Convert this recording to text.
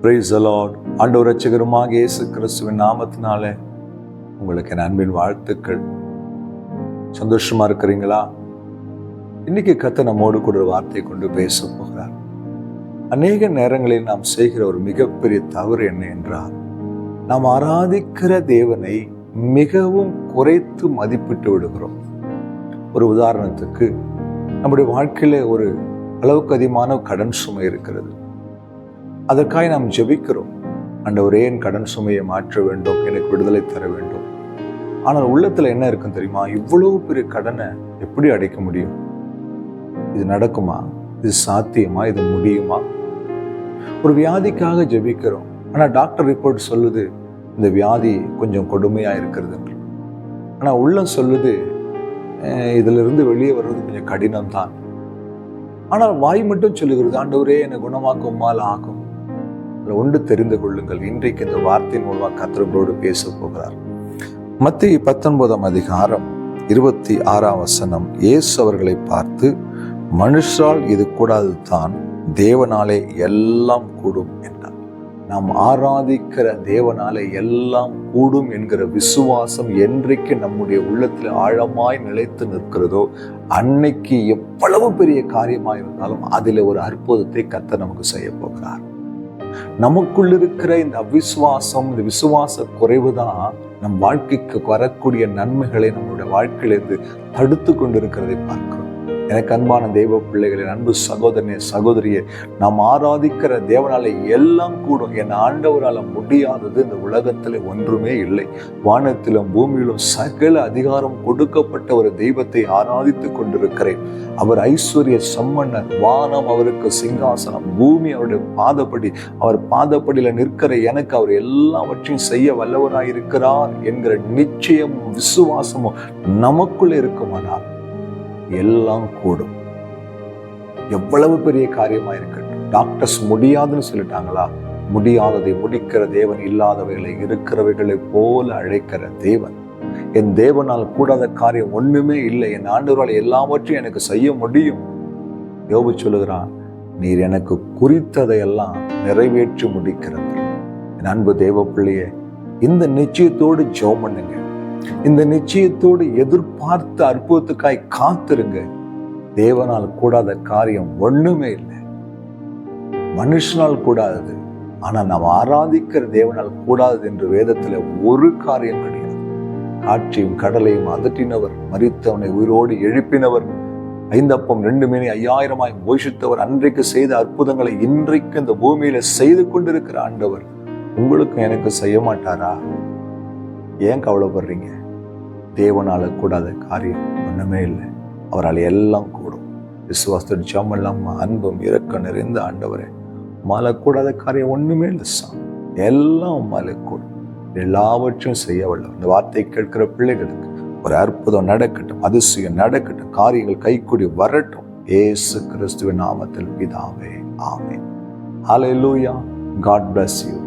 Praise the Lord. ஆண்டவர் இரட்சகருமாக இயேசு கிறிஸ்துவின் நாமத்தினாலே உங்களுக்கு என் அன்பின் வாழ்த்துக்கள். சந்தோஷமா இருக்கிறீங்களா? இன்னைக்கு கர்த்தர் நம்மோடு கூட ஒரு வார்த்தை கொண்டு பேச போகிறார். அநேக நேரங்களில் நாம் செய்கிற ஒரு மிகப்பெரிய தவறு என்ன என்றால், நாம் ஆராதிக்கிற தேவனை மிகவும் குறைத்து மதிப்பிட்டு விடுகிறோம். ஒரு உதாரணத்துக்கு, நம்முடைய வாழ்க்கையில ஒரு அளவுக்கு அதிகமான கடன் சுமை இருக்கிறது. அதற்காக நாம் ஜெபிக்கிறோம், ஆண்டவரே என் கடன் சுமையை மாற்ற வேண்டும், எனக்கு விடுதலை தர வேண்டும். ஆனால் உள்ளத்துல என்ன இருக்குன்னு தெரியுமா? இவ்வளவு பெரிய கடனை எப்படி அடைக்க முடியும்? இது நடக்குமா? இது சாத்தியமா? இது முடியுமா? ஒரு வியாதிக்காக ஜெபிக்கிறோம், ஆனா டாக்டர் ரிப்போர்ட் சொல்லுது இந்த வியாதி கொஞ்சம் கொடுமையா இருக்கிறது. ஆனா உள்ளம் சொல்லுது இதுல இருந்து வெளியே வர்றது கொஞ்சம் கடினம் தான். ஆனால் வாய் மட்டும் சொல்லுகிறது, ஆண்டவரே என்னை குணமாக்க உம்மால் ஆகும். ஒன்று தெரிந்து கொள்ளுங்கள், இன்றைக்கு இந்த வார்த்தையின் மூலமாக கர்த்தர் உங்களோடு பேச போகிறார். மத்தேயு 19:26 இயேசு அவர்களை பார்த்து, மனுஷரால் இது கூடாது தான், தேவனாலே எல்லாம் கூடும் என்றார். நாம் ஆராதிக்கிற தேவனாலே எல்லாம் கூடும் என்கிற விசுவாசம் என்றைக்கு நம்முடைய உள்ளத்தில் ஆழமாய் நிலைத்து நிற்கிறதோ, அன்னைக்கு எவ்வளவு பெரிய காரியமாக இருந்தாலும் அதில் ஒரு அற்புதத்தை கர்த்தர் நமக்கு செய்ய போகிறார். நமக்குள் இருக்கிற இந்த அவிசுவாசம், இந்த விசுவாச குறைவுதான் நம் வாழ்க்கைக்கு வரக்கூடிய நன்மைகளை நம்மளுடைய வாழ்க்கையிலிருந்து தடுத்து கொண்டிருக்கிறதை பார்க்கிறோம். எனக்கு அன்பான தெய்வ பிள்ளைகளின் அன்பு சகோதரனே, சகோதரியே, நாம் ஆராதிக்கிற தேவனால எல்லாம் கூடும். என் ஆண்டவரால முடியாதது இந்த உலகத்துல ஒன்றுமே இல்லை. வானத்திலும் பூமியிலும் சகல அதிகாரம் கொடுக்கப்பட்ட ஒரு தெய்வத்தை ஆராதித்துக் கொண்டிருக்கிறேன். அவர் ஐஸ்வர்ய சம்பன்னர், வானம் அவருக்கு சிங்காசனம், பூமி அவருடைய பாதப்படி. அவர் பாதப்படியில நிற்கிற எனக்கு அவர் எல்லாவற்றையும் செய்ய வல்லவராயிருக்கிறார் என்கிற நிச்சயமும் விசுவாசமும் நமக்குள்ள இருக்குமானால் எல்லாம் கூடும். எவ்வளவு பெரிய காரியமா இருக்கட்டும். டாக்டர்ஸ் முடியாதுன்னு சொல்லிட்டாங்களா? முடியாததை முடிக்கிற தேவன் இல்லாதவைகளை இருக்கிறவைகளை போல அழைக்கிற தேவன். என் தேவனால் கூடாத காரியம் ஒண்ணுமே இல்லை. என் ஆண்டவரால் எல்லாவற்றையும் எனக்கு செய்ய முடியும். யோபு சொல்லுகிறான், நீர் எனக்கு குறித்ததையெல்லாம் நிறைவேற்றி முடிக்கிறவர். என் அன்பு தேவ பிள்ளையே, இந்த நிச்சயத்தோடு ஜெபம் பண்ணுங்க. இந்த நிச்சயத்தோடு எதிர்பார்த்த அற்புதத்துக்காய் காத்திருங்க. தேவனால் கூடாத காரியம் ஒண்ணுமே இல்லை. மனுஷனால் கூடாதது, ஆனா நாம் ஆராதிக்கிற தேவனால் கூடாதது என்று வேதத்துல ஒரு காரியம் கிடையாது. காற்றையும் கடலையும் அதட்டினவர், மரித்தவனை உயிரோடு எழுப்பினவர், 5 அப்பம் 2 மீனை 5000 போஷித்தவர், அன்றைக்கு செய்த அற்புதங்களை இன்றைக்கு இந்த பூமியில செய்து கொண்டிருக்கிற ஆண்டவர் உங்களுக்கு எனக்கு செய்ய மாட்டாரா? ஏன் கவலைப்படுறீங்க? தேவனால கூடாத காரியம் ஒண்ணுமே இல்லை. அவரால் எல்லாம் கூடும். விசுவாசத்தோடு ஜெபம் இல்லாம அன்பும் இரக்கம் நிறைந்த ஆண்டவரே, உம்மால கூடாத காரியம் ஒண்ணுமே இல்லை. எல்லாம் உம்மால கூடும். எல்லாவற்றையும் செய்ய வல்லவர். இந்த வார்த்தை கேட்கிற பிள்ளைகளுக்கு ஒரு அற்புதம் நடக்கட்டும், அதிசயம் நடக்கட்டும், காரியங்கள் கைக்கூடி வரட்டும். இயேசு கிறிஸ்துவின் நாமத்தில் பிதாவே, ஆமென். ஹல்லேலூயா. God bless you.